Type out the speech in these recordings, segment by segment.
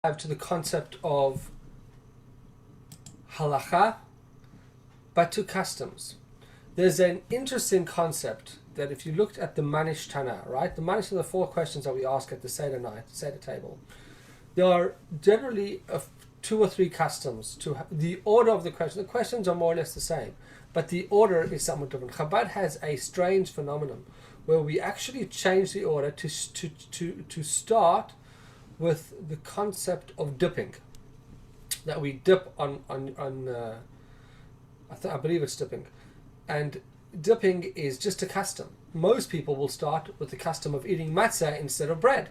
To the concept of halacha, but to customs. There's an interesting concept that if you looked at the Manish Tana, right? The Manish are the 4 questions that we ask at the Seder night, Seder table. There are generally 2 or 3 customs to the order of the questions. The questions are more or less the same, but the order is somewhat different. Chabad has a strange phenomenon where we actually change the order to start with the concept of dipping. That we dip on I believe it's dipping, and dipping is just a custom. Most people will start with the custom of eating matzah instead of bread,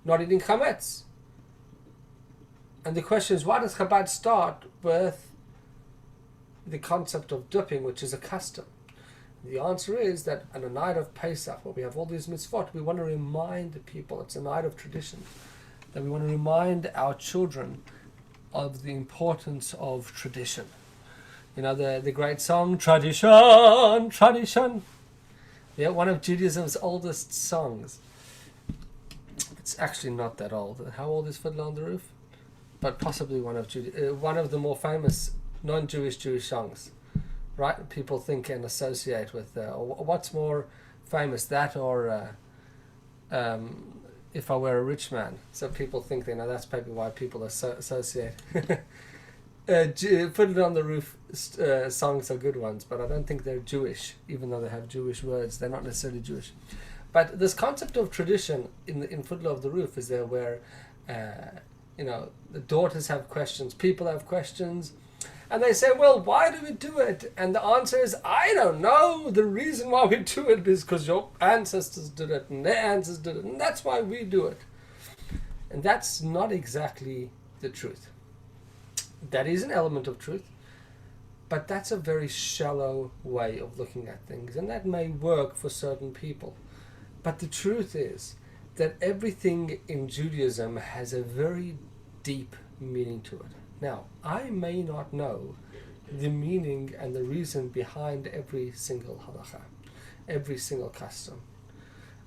not eating chametz. And the question is, why does Chabad start with the concept of dipping, which is a custom? The answer is that on a night of Pesach, where we have all these mitzvot, we want to remind the people, it's a night of tradition, that we want to remind our children of the importance of tradition. You know, the great song, Tradition, Tradition. Yeah, one of Judaism's oldest songs. It's actually not that old. How old is Fiddler on the Roof? But possibly one of the more famous non-Jewish Jewish songs. Right? People think and associate with, what's more famous, that or If I Were a Rich Man? So people think they know that's probably why people associate. Fiddler on the Roof songs are good ones, but I don't think they're Jewish, even though they have Jewish words. They're not necessarily Jewish. But this concept of tradition in Fiddler on the Roof is there where, the daughters have questions, people have questions, and they say, well, why do we do it? And the answer is, I don't know. The reason why we do it is because your ancestors did it, and their ancestors did it, and that's why we do it. And that's not exactly the truth. That is an element of truth, but that's a very shallow way of looking at things, and that may work for certain people. But the truth is that everything in Judaism has a very deep meaning to it. Now, I may not know the meaning and the reason behind every single halacha, every single custom.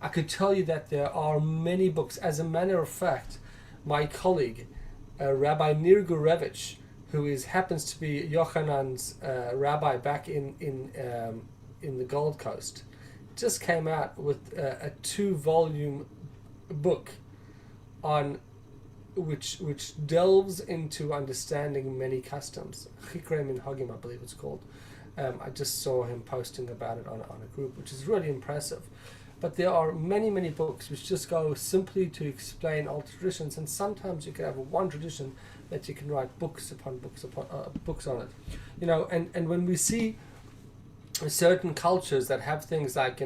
I could tell you that there are many books. As a matter of fact, my colleague, Rabbi Nir Gurevich, who happens to be Yochanan's rabbi back in the Gold Coast, just came out with a 2-volume book on which delves into understanding many customs. Chikre Min Hagim, I believe it's called. I just saw him posting about it on a group, which is really impressive. But there are many, many books which just go simply to explain all traditions, and sometimes you can have one tradition that you can write books upon books on it. You know, and when we see certain cultures that have things like,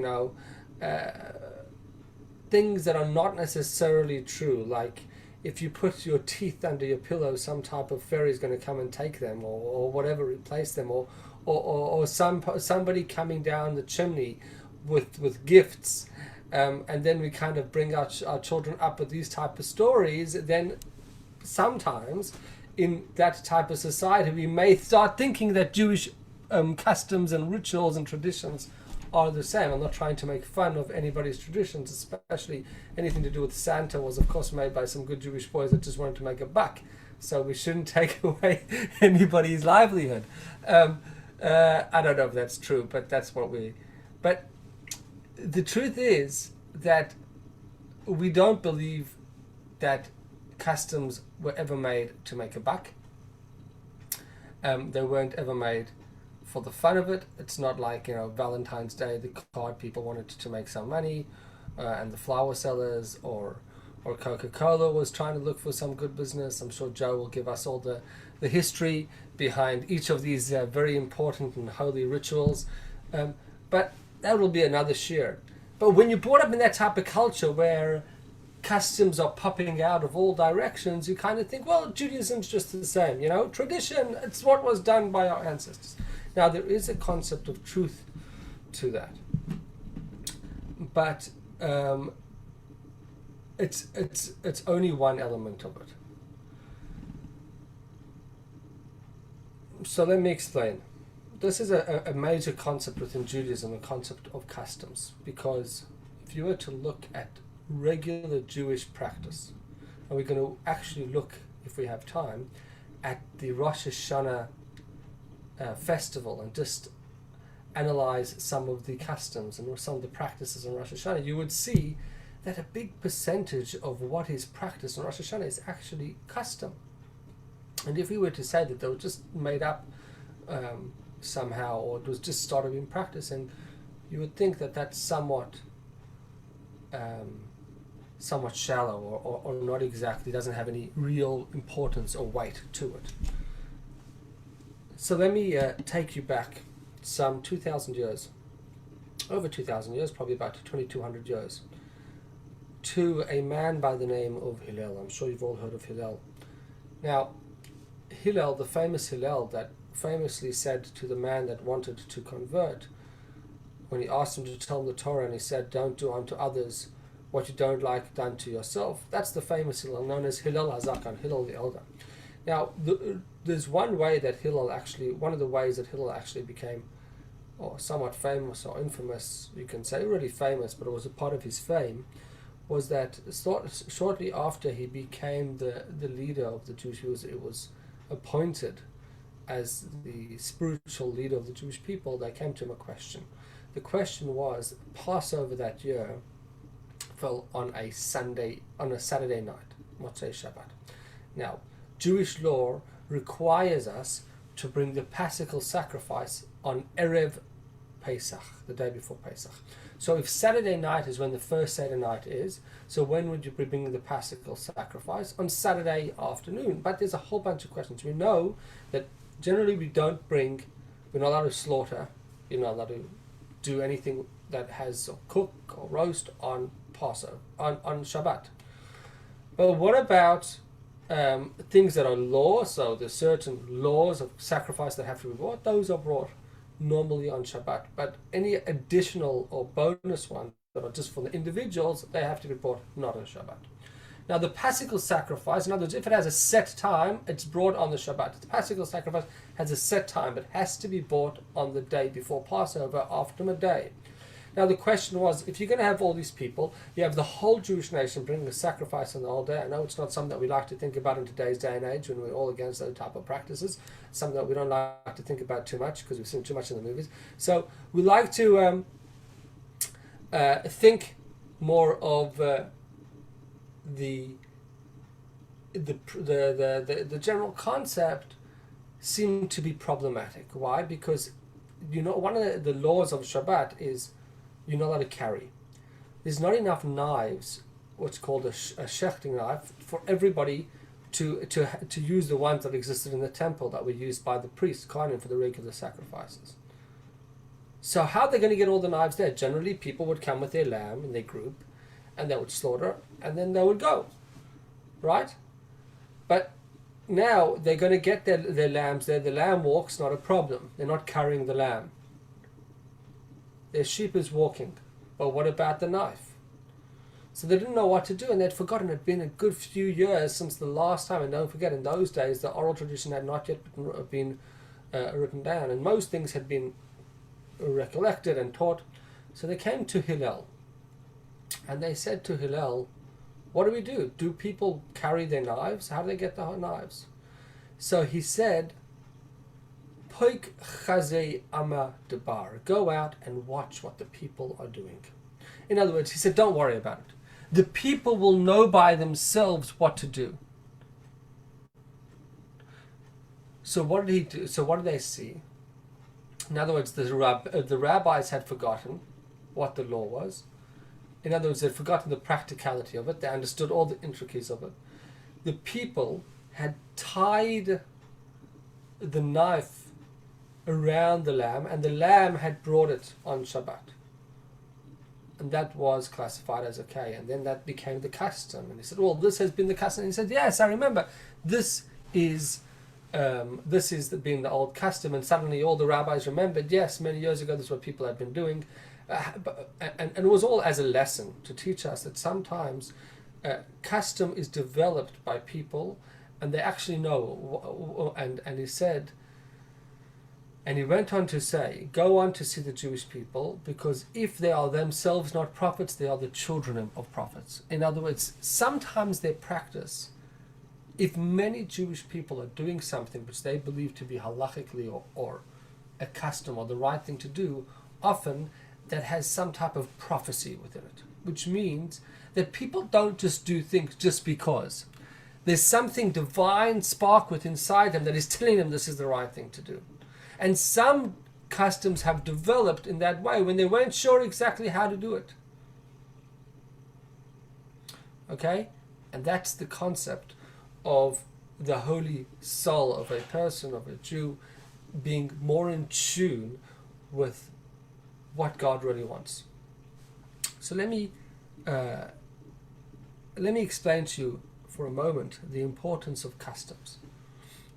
things that are not necessarily true, like if you put your teeth under your pillow, some type of fairy is going to come and take them, or whatever, replace them, or somebody coming down the chimney with gifts, and then we kind of bring our children up with these type of stories. Then sometimes in that type of society we may start thinking that Jewish customs and rituals and traditions are the same. I'm not trying to make fun of anybody's traditions, especially anything to do with Santa was of course made by some good Jewish boys that just wanted to make a buck, so we shouldn't take away anybody's livelihood. I don't know if that's true, but that's what but the truth is that we don't believe that customs were ever made to make a buck. They weren't ever made for the fun of it. It's not like, Valentine's Day, the card people wanted to make some money, and the flower sellers or Coca-Cola was trying to look for some good business. I'm sure Joe will give us all the history behind each of these very important and holy rituals. But that will be another share. But when you're brought up in that type of culture where customs are popping out of all directions, you kind of think, well, Judaism's just the same, tradition, it's what was done by our ancestors. Now, there is a concept of truth to that, but it's only one element of it. So let me explain. This is a major concept within Judaism, the concept of customs, because if you were to look at regular Jewish practice, and we're going to actually look, if we have time, at the Rosh Hashana festival and just analyze some of the customs and some of the practices in Rosh Hashanah, you would see that a big percentage of what is practiced in Rosh Hashanah is actually custom. And if we were to say that they were just made up somehow, or it was just started in practice, and you would think that that's somewhat shallow, or not exactly, doesn't have any real importance or weight to it. So let me take you back some 2,000 years, over 2,000 years, probably about 2,200 years, to a man by the name of Hillel. I'm sure you've all heard of Hillel. Now, Hillel, the famous Hillel that famously said to the man that wanted to convert, when he asked him to tell him the Torah, and he said, "Don't do unto others what you don't like done to yourself." That's the famous Hillel, known as Hillel HaZakan, Hillel the Elder. Now, there's one way that Hillel actually, one of the ways that Hillel actually became, or somewhat famous or infamous, you can say, really famous, but it was a part of his fame, was that shortly after he became the leader of the Jewish, it was appointed as the spiritual leader of the Jewish people. They came to him a question. The question was, Passover that year fell on a Saturday night, Motzei Shabbat. Now, Jewish law requires us to bring the Paschal sacrifice on Erev Pesach, the day before Pesach. So if Saturday night is when the first Seder night is, so when would you be bringing the Paschal sacrifice? On Saturday afternoon. But there's a whole bunch of questions. We know that generally we're not allowed to slaughter, you're not allowed to do anything that has, or cook or roast on Passover, on Shabbat. But what about things that are law? So there's certain laws of sacrifice that have to be brought. Those are brought normally on Shabbat. But any additional or bonus ones that are just for the individuals, they have to be brought not on Shabbat. Now the Paschal sacrifice, in other words, if it has a set time, it's brought on the Shabbat. The Paschal sacrifice has a set time, but has to be brought on the day before Passover, after midday. Now the question was, if you're going to have all these people, you have the whole Jewish nation bringing a sacrifice on the whole day. I know it's not something that we like to think about in today's day and age when we're all against those type of practices. It's something that we don't like to think about too much because we've seen too much in the movies. So we like to think more of the general concept seemed to be problematic. Why? Because one of the laws of Shabbat is you're not allowed to carry. There's not enough knives, what's called a shechting knife, for everybody to use the ones that existed in the temple that were used by the priest, Kohanim, for the regular sacrifices. So how are they going to get all the knives there? Generally, people would come with their lamb in their group, and they would slaughter, and then they would go, right? But now they're going to get their lambs there. The lamb walks, not a problem. They're not carrying the lamb. Their sheep is walking. But what about the knife? So they didn't know what to do, and they'd forgotten. It had been a good few years since the last time, and don't forget, in those days, the oral tradition had not yet been written down, and most things had been recollected and taught. So they came to Hillel, and they said to Hillel, what do we do? Do people carry their knives? How do they get the knives? So he said, Poik chazei ama debar. Go out and watch what the people are doing. In other words, he said, don't worry about it. The people will know by themselves what to do. So what did he do? So what did they see? In other words, the rabbis had forgotten what the law was. In other words, they'd forgotten the practicality of it. They understood all the intricacies of it. The people had tied the knife around the lamb, and the lamb had brought it on Shabbat. And that was classified as okay. And then that became the custom. And he said, well, this has been the custom. And he said, yes, I remember. This is been the old custom. And suddenly all the rabbis remembered, yes, many years ago, this is what people had been doing. And it was all as a lesson to teach us that sometimes custom is developed by people, and they actually know. And he said, And he went on to say, go on to see the Jewish people, because if they are themselves not prophets, they are the children of prophets. In other words, sometimes their practice, if many Jewish people are doing something which they believe to be halachically or a custom or the right thing to do, often that has some type of prophecy within it, which means that people don't just do things just because. There's something divine spark within inside them that is telling them this is the right thing to do. And some customs have developed in that way when they weren't sure exactly how to do it. Okay? And that's the concept of the holy soul of a person, of a Jew, being more in tune with what God really wants. So let me explain to you for a moment the importance of customs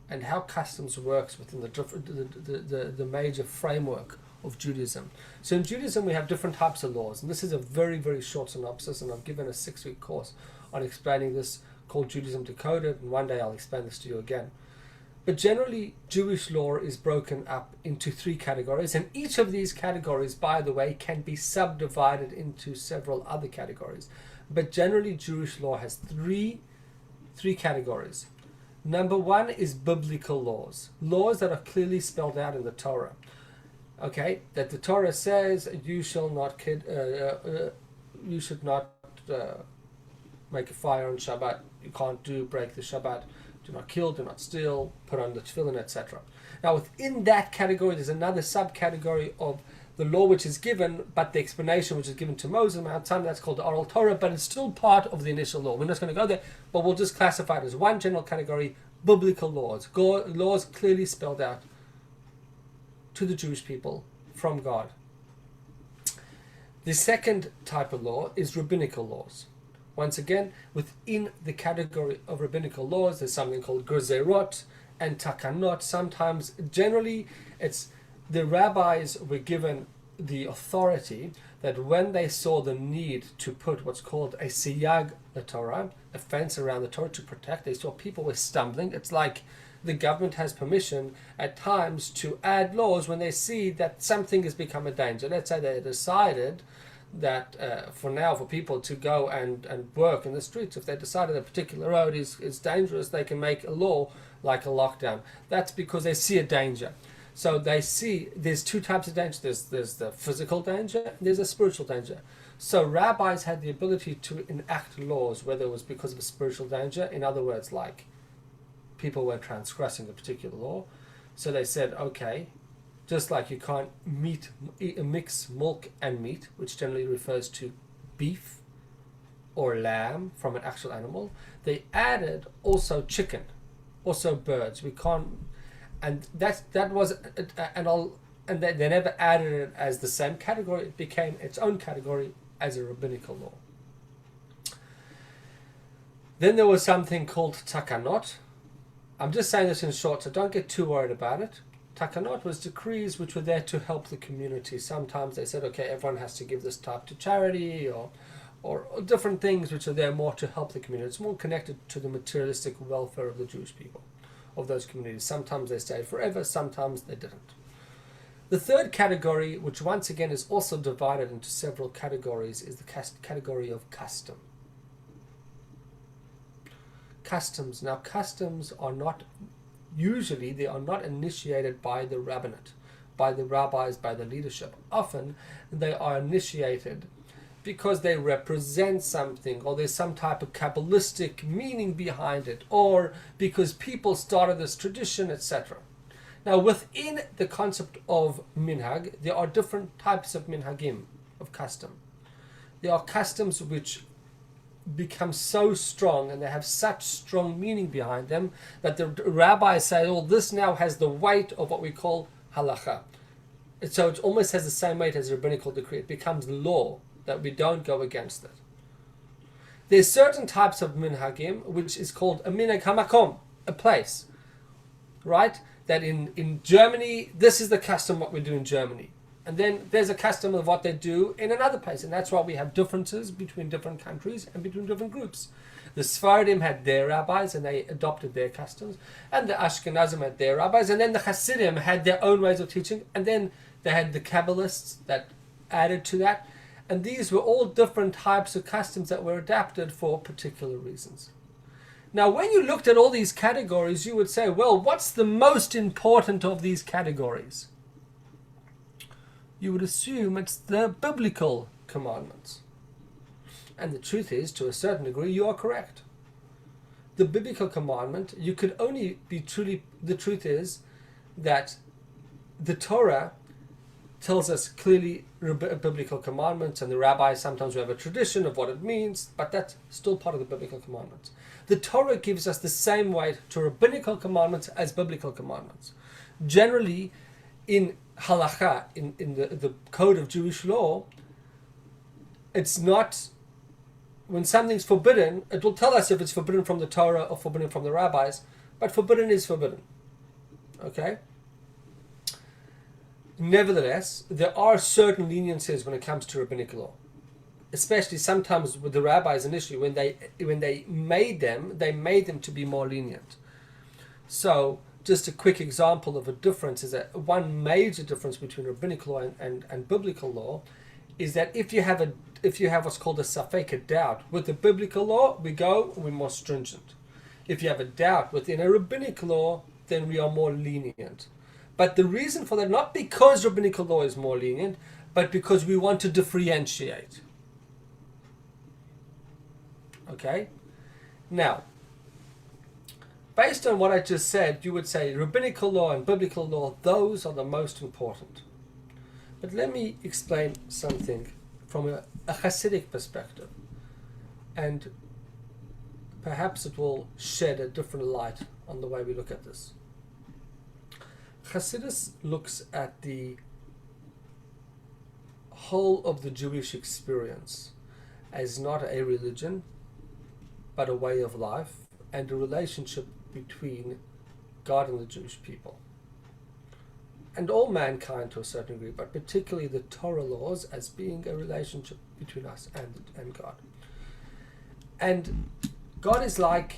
and how customs works within the major framework of Judaism. So in Judaism we have different types of laws, and this is a very, very short synopsis, and I've given a 6-week course on explaining this called Judaism Decoded, and one day I'll explain this to you again. But generally, Jewish law is broken up into 3 categories, and each of these categories, by the way, can be subdivided into several other categories. But generally, Jewish law has three categories. Number 1 is biblical laws, laws that are clearly spelled out in the Torah. Okay, that the Torah says you shall not you should not make a fire on Shabbat. You can't break the Shabbat. Do not kill, do not steal, put on the tefillin, etc. Now within that category there's another subcategory of the law which is given, but the explanation which is given to Moses on Mount Sinai, that's called the oral Torah, but it's still part of the initial law. We're not going to go there, but we'll just classify it as one general category: biblical laws, laws clearly spelled out to the Jewish people from God. The second type of law is rabbinical laws. Once again, within the category of rabbinical laws, there's something called gezerot and takanot. Sometimes, generally, it's the rabbis were given the authority that when they saw the need to put what's called a siyag, the Torah, a fence around the Torah to protect, they saw people were stumbling. It's like the government has permission at times to add laws when they see that something has become a danger. Let's say they decided that for now, for people to go and work in the streets, if they decided a particular road is dangerous, they can make a law like a lockdown. That's because they see a danger. So they see there's 2 types of danger. There's the physical danger and there's a spiritual danger. So rabbis had the ability to enact laws, whether it was because of a spiritual danger, in other words, like people were transgressing a particular law. So they said, okay, just like you can't mix milk and meat, which generally refers to beef or lamb from an actual animal, they added also chicken, also birds. We can't, and that was, and they never added it as the same category. It became its own category as a rabbinical law. Then there was something called takanot. I'm just saying this in short, so don't get too worried about it. Takanot was decrees which were there to help the community. Sometimes they said, okay, everyone has to give this type to charity, or different things which are there more to help the community. It's more connected to the materialistic welfare of the Jewish people, of those communities. Sometimes they stayed forever, sometimes they didn't. The third category, which once again is also divided into several categories, is the category of custom. Customs. Now, customs are not, usually they are not initiated by the rabbinate, by the rabbis, by the leadership. Often they are initiated because they represent something, or there's some type of Kabbalistic meaning behind it, or because people started this tradition, etc. Now, within the concept of minhag, there are different types of minhagim, of custom. There are customs which become so strong and they have such strong meaning behind them that the rabbis say, oh, this now has the weight of what we call halacha. So it almost has the same weight as a rabbinical decree. It becomes law, that we don't go against it. There's certain types of minhagim which is called a minhag hamakom, a place, right? That in Germany, this is the custom what we do in Germany. And then there's a custom of what they do in another place. And that's why we have differences between different countries and between different groups. The Sephardim had their rabbis and they adopted their customs, and the Ashkenazim had their rabbis, and then the Hasidim had their own ways of teaching, and then they had the Kabbalists that added to that, and these were all different types of customs that were adapted for particular reasons. Now, when you looked at all these categories, you would say, well, what's the most important of these categories? You would assume it's the biblical commandments. And the truth is, to a certain degree, you are correct. The biblical commandment, you could only be truly, the truth is that the Torah tells us clearly biblical commandments, and the rabbis sometimes have a tradition of what it means, but that's still part of the biblical commandments. The Torah gives us the same weight to rabbinical commandments as biblical commandments. Generally, in halacha, in the code of Jewish law, it's not, when something's forbidden, it will tell us if it's forbidden from the Torah or forbidden from the rabbis, but forbidden is forbidden. Okay? Nevertheless, there are certain leniencies when it comes to rabbinic law, especially sometimes with the rabbis initially when they made them to be more lenient. So, just a quick example of a difference is that one major difference between rabbinic law and biblical law is that if you have what's called a safek, a doubt, with the biblical law we're more stringent. If you have a doubt within a rabbinic law, then we are more lenient. But the reason for that, not because rabbinical law is more lenient, but because we want to differentiate. Okay? Now, based on what I just said, you would say rabbinical law and biblical law, those are the most important. But let me explain something from a Hasidic perspective. And perhaps it will shed a different light on the way we look at this. Hasidus looks at the whole of the Jewish experience as not a religion, but a way of life and a relationship between God and the Jewish people. And all mankind to a certain degree, but particularly the Torah laws as being a relationship between us and God. And God is like,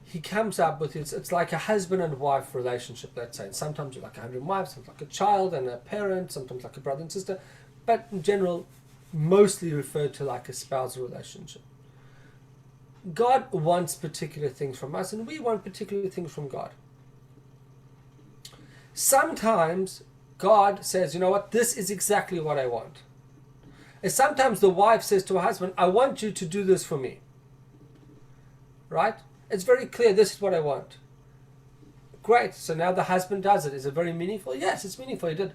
he comes up with it's like a husband and wife relationship, let's say. And sometimes you're like 100 wives, sometimes like a child and a parent, sometimes like a brother and sister, but in general, mostly referred to like a spousal relationship. God wants particular things from us, and we want particular things from God. Sometimes God says, you know what, this is exactly what I want. And sometimes the wife says to her husband, I want you to do this for me. Right? It's very clear, this is what I want. Great, so now the husband does it. Is it very meaningful? Yes, it's meaningful, he did.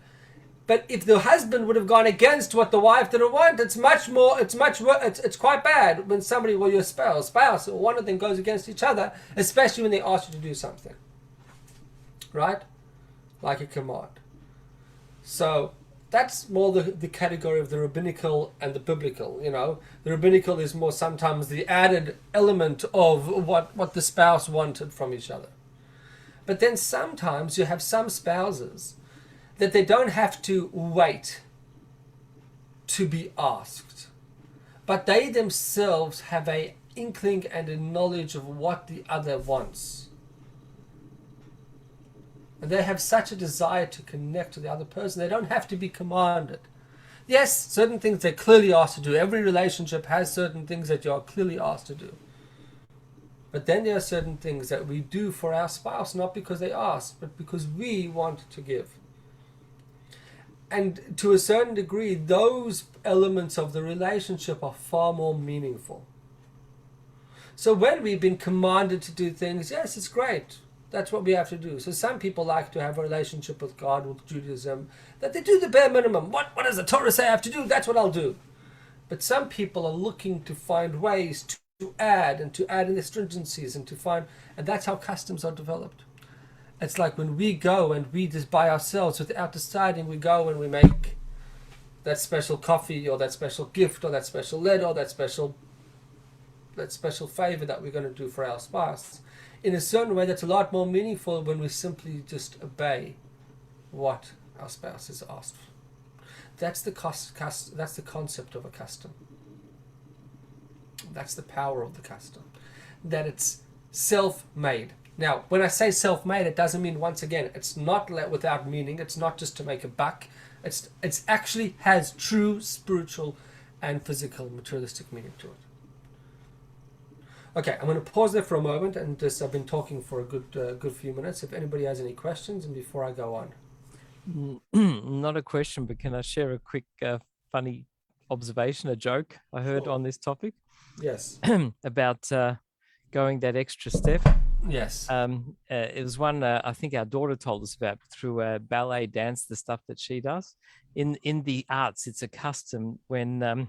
But if the husband would have gone against what the wife didn't want, it's quite bad when somebody, well, your spouse, or one of them goes against each other, especially when they ask you to do something. Right? Like a command. So that's more the category of the rabbinical and the biblical. You know, the rabbinical is more sometimes the added element of what the spouse wanted from each other. But then sometimes you have some spouses that they don't have to wait to be asked, but they themselves have a inkling and a knowledge of what the other wants. And they have such a desire to connect to the other person, they don't have to be commanded. Yes, certain things they're clearly asked to do. Every relationship has certain things that you are clearly asked to do. But then there are certain things that we do for our spouse, not because they ask, but because we want to give. And to a certain degree, those elements of the relationship are far more meaningful. So when we've been commanded to do things, yes, it's great. That's what we have to do. So some people like to have a relationship with God, with Judaism, that they do the bare minimum. What does the Torah say I have to do? That's what I'll do. But some people are looking to find ways to add in the stringencies and that's how customs are developed. It's like when we go and we just by ourselves, without deciding, we go and we make that special coffee or that special gift or that special letter or that special favor that we're going to do for our spouse. In a certain way, that's a lot more meaningful when we simply just obey what our spouse has asked. That's the concept of a custom. That's the power of the custom. that it's self-made. Now, when I say self-made, it doesn't mean, once again, it's not without meaning. It's not just to make a buck. It's actually has true spiritual and physical materialistic meaning to it. Okay, I'm going to pause there for a moment, and just I've been talking for a good few minutes. If anybody has any questions, and before I go on. Not a question, but can I share a quick funny observation, a joke I heard on this topic? Yes. About going that extra step. Yes. It was one I think our daughter told us about through ballet dance, the stuff that she does. In the arts, it's a custom when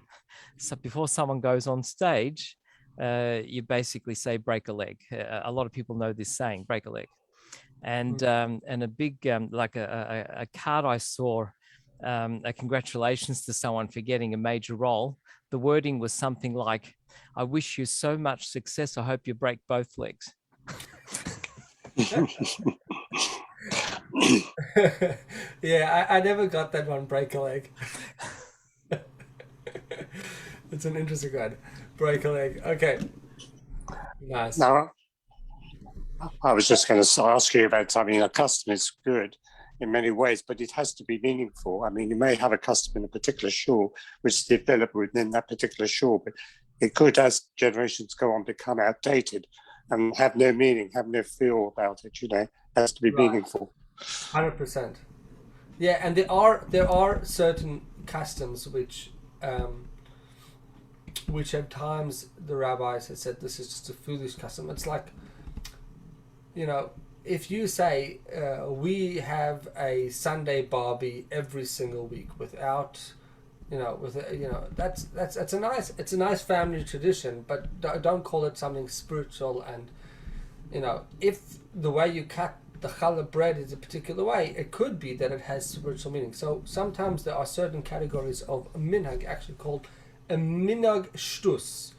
so before someone goes on stage, you basically say break a leg. A lot of people know this saying, break a leg. And a big like a card I saw, a congratulations to someone for getting a major role. The wording was something like, "I wish you so much success. I hope you break both legs." Yeah, I never got that one. Break a leg. It's an interesting one. Break a leg. Okay. Nice. Now, I was just going to ask you about, I mean, a custom is good in many ways, but it has to be meaningful. I mean, you may have a custom in a particular shul, which is developed within that particular shul, but it could, as generations go on, become outdated and have no meaning, have no feel about it, It has to be meaningful. 100%. Yeah, and there are certain customs which at times the rabbis have said this is just a foolish custom. It's like, if you say we have a Sunday Barbie every single week without, that's a nice family tradition, but don't call it something spiritual. And if the way you cut the challah bread is a particular way, it could be that it has spiritual meaning. So sometimes there are certain categories of minhag actually called a minhag shtus,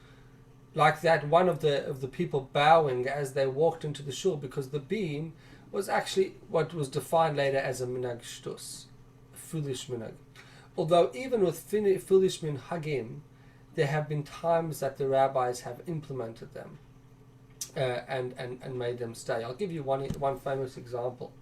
like that one of the people bowing as they walked into the shul, because the beam was actually what was defined later as a minhag shtus, a foolish minhag. Although even with foolish minhagim, there have been times that the rabbis have implemented them and made them stay. I'll give you one famous example.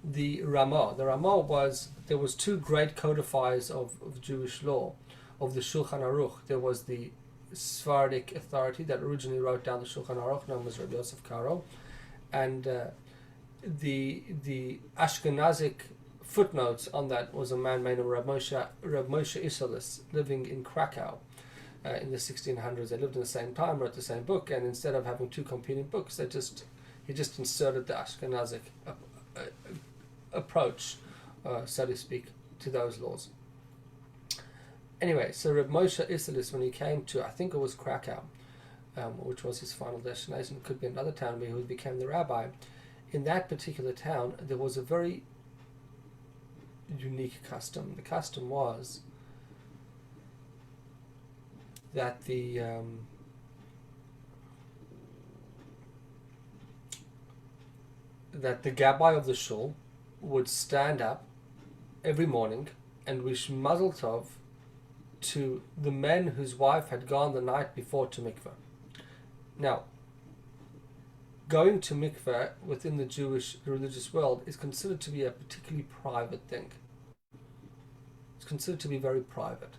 The Ramah. The Ramah there was two great codifiers of Jewish law, of the Shulchan Aruch. There was the Sephardic authority that originally wrote down the Shulchan Aruch, known as Rabbi Yosef Karo, and the Ashkenazic footnotes on that was a man named Reb Moshe Isserles, living in Krakow in the 1600s. They lived in the same time, wrote the same book, and instead of having two competing books, he just inserted the Ashkenazic approach, so to speak, to those laws. Anyway, so Reb Moshe Isserles, when he came to, I think it was Krakow, which was his final destination, could be another town where he became the rabbi. In that particular town, there was a very unique custom. The custom was that the gabbai of the shul would stand up every morning and wish mazel tov to the men whose wife had gone the night before to mikveh. Now, going to mikveh within the Jewish religious world is considered to be a particularly private thing. It's considered to be very private.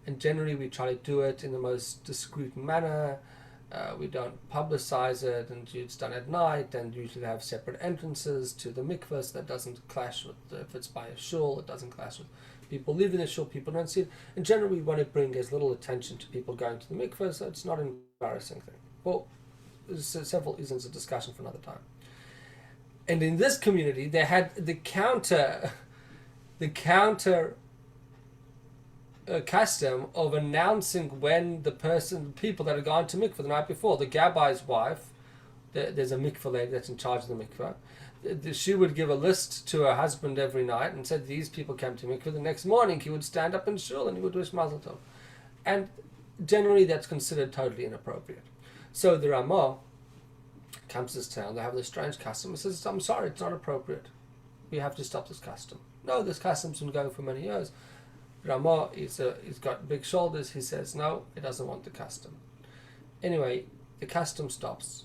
And generally we try to do it in the most discreet manner. We don't publicize it, and it's done at night, and usually have separate entrances to the mikveh, so that doesn't clash with, if it's by a shul, it doesn't clash with people live in the shul, people don't see it. And generally we want to bring as little attention to people going to the mikveh, so it's not an embarrassing thing. Well, there's several reasons of discussion for another time. And in this community, they had the counter custom of announcing when the people that had gone to mikveh the night before, the gabbai's wife, there's a mikveh lady that's in charge of the mikveh, she would give a list to her husband every night and said these people came to mikveh. The next morning he would stand up in shul and he would wish mazel tov. And generally that's considered totally inappropriate. So the Ramah comes to this town, they have this strange custom. He says, I'm sorry, it's not appropriate. We have to stop this custom. No, this custom's been going for many years. Ramah, he's got big shoulders. He says, no, he doesn't want the custom. Anyway, the custom stops,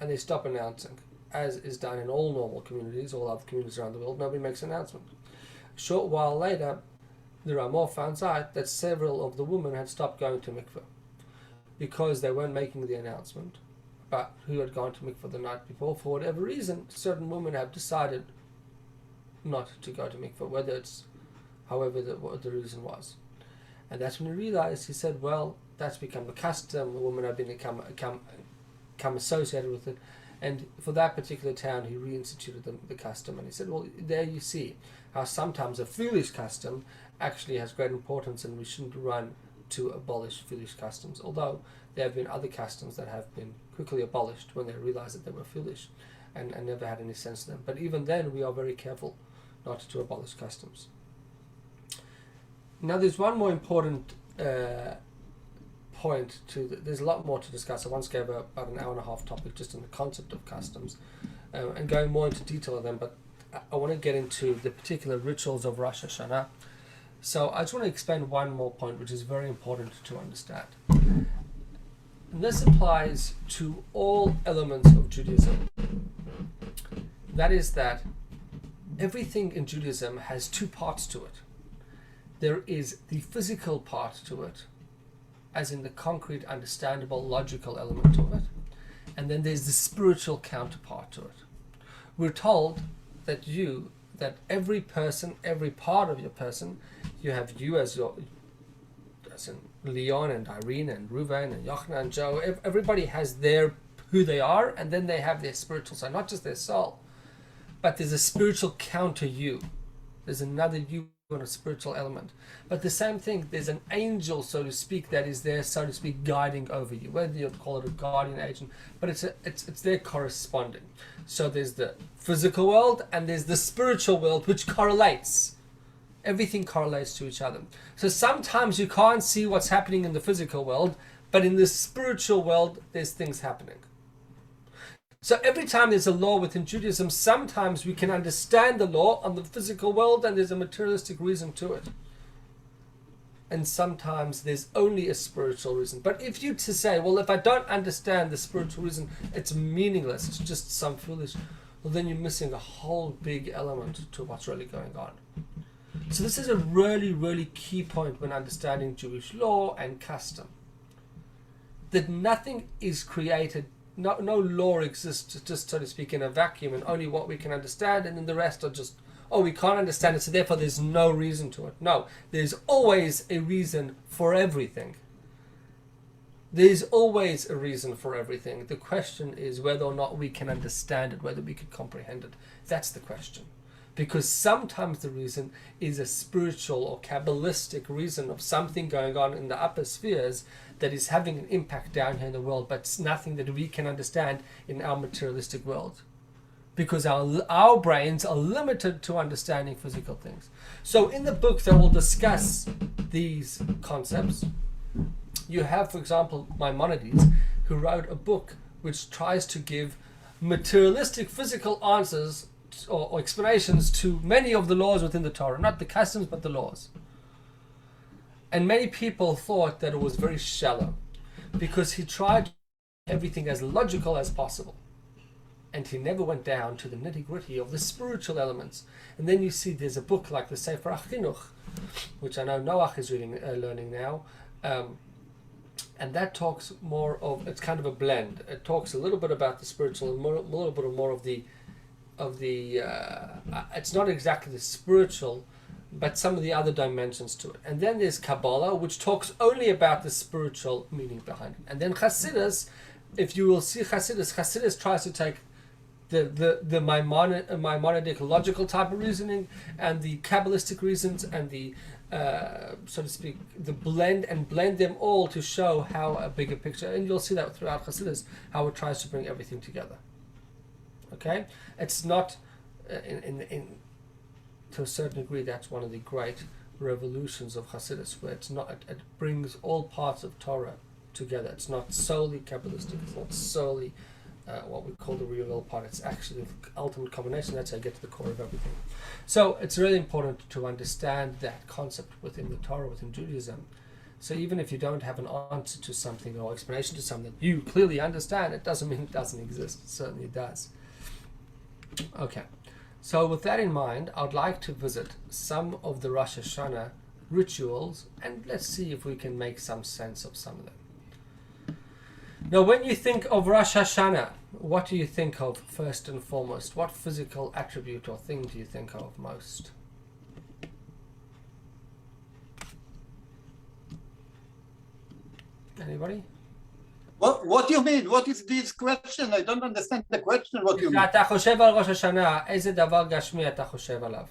and they stop announcing, as is done in all normal communities, all other communities around the world. Nobody makes an announcement. A short while later, the Ramah finds out that several of the women had stopped going to mikveh because they weren't making the announcement about who had gone to mikveh the night before. For whatever reason, certain women have decided not to go to mikveh, whether it's however what the reason was. And that's when he realized, he said, well, that's become a custom. The women have become associated with it. And for that particular town, he reinstituted the custom. And he said, well, there you see how sometimes a foolish custom actually has great importance, and we shouldn't run to abolish foolish customs. Although there have been other customs that have been quickly abolished when they realized that they were foolish and never had any sense to them. But even then, we are very careful not to abolish customs. Now, there's one more important point there's a lot more to discuss. I once gave about an hour and a half topic just on the concept of customs and going more into detail of them, but I want to get into the particular rituals of Rosh Hashana. So I just want to explain one more point which is very important to understand. And this applies to all elements of Judaism. That is that everything in Judaism has two parts to it. There is the physical part to it, as in the concrete, understandable, logical element of it. And then there's the spiritual counterpart to it. We're told that every person, every part of your person, you have you as in Leon and Irene and Reuven and Yochanan and Joe, everybody has who they are, and then they have their spiritual side, not just their soul, but there's a spiritual counter you. There's another you on a spiritual element. But the same thing, there's an angel, so to speak, that is there, so to speak, guiding over you, whether you call it a guardian agent, but it's there corresponding. So there's the physical world and there's the spiritual world, which correlates. Everything correlates to each other. So sometimes you can't see what's happening in the physical world, but in the spiritual world, there's things happening. So every time there's a law within Judaism, sometimes we can understand the law on the physical world and there's a materialistic reason to it. And sometimes there's only a spiritual reason. But if you to say, well, if I don't understand the spiritual reason, it's meaningless, it's just some foolish, well, then you're missing a whole big element to what's really going on. So this is a really, really key point when understanding Jewish law and custom. That nothing is created, no law exists, just so to speak, in a vacuum, and only what we can understand, and then the rest are just, we can't understand it, so therefore there's no reason to it. No, there's always a reason for everything. There's always a reason for everything. The question is whether or not we can understand it, whether we can comprehend it. That's the question. Because sometimes the reason is a spiritual or Kabbalistic reason of something going on in the upper spheres that is having an impact down here in the world, but it's nothing that we can understand in our materialistic world. Because our brains are limited to understanding physical things. So in the book that will discuss these concepts, you have, for example, Maimonides, who wrote a book which tries to give materialistic physical answers or explanations to many of the laws within the Torah, not the customs but the laws. And many people thought that it was very shallow because he tried to make everything as logical as possible, and he never went down to the nitty-gritty of the spiritual elements. And then you see there's a book like the Sefer HaChinuch, which I know Noach is learning now, and that talks more of, it's kind of a blend. It talks a little bit about the spiritual and a little bit more of the it's not exactly the spiritual, but some of the other dimensions to it. And then there's Kabbalah, which talks only about the spiritual meaning behind it. And then Hasidus, if you will see Hasidus tries to take the Maimonidic logical type of reasoning and the Kabbalistic reasons and the so to speak, the blend them all to show how a bigger picture, and you'll see that throughout Hasidus, how it tries to bring everything together. Okay, it's not to a certain degree. That's one of the great revolutions of Hasidus, where it's not. It brings all parts of Torah together. It's not solely Kabbalistic. It's not solely what we call the real part. It's actually the ultimate combination. That's how you get to the core of everything. So it's really important to understand that concept within the Torah, within Judaism, So even if you don't have an answer to something or explanation to something that you clearly understand, it doesn't mean it doesn't exist. It certainly does. Okay. So with that in mind, I'd like to visit some of the Rosh Hashanah rituals, and let's see if we can make some sense of some of them. Now, when you think of Rosh Hashanah, what do you think of first and foremost? What physical attribute or thing do you think of most? Anybody? What do you mean? What is this question? I don't understand the question. What do you mean? כשאתה חושב על ראש השנה, איזה דבר גשמי אתה חושב עליו?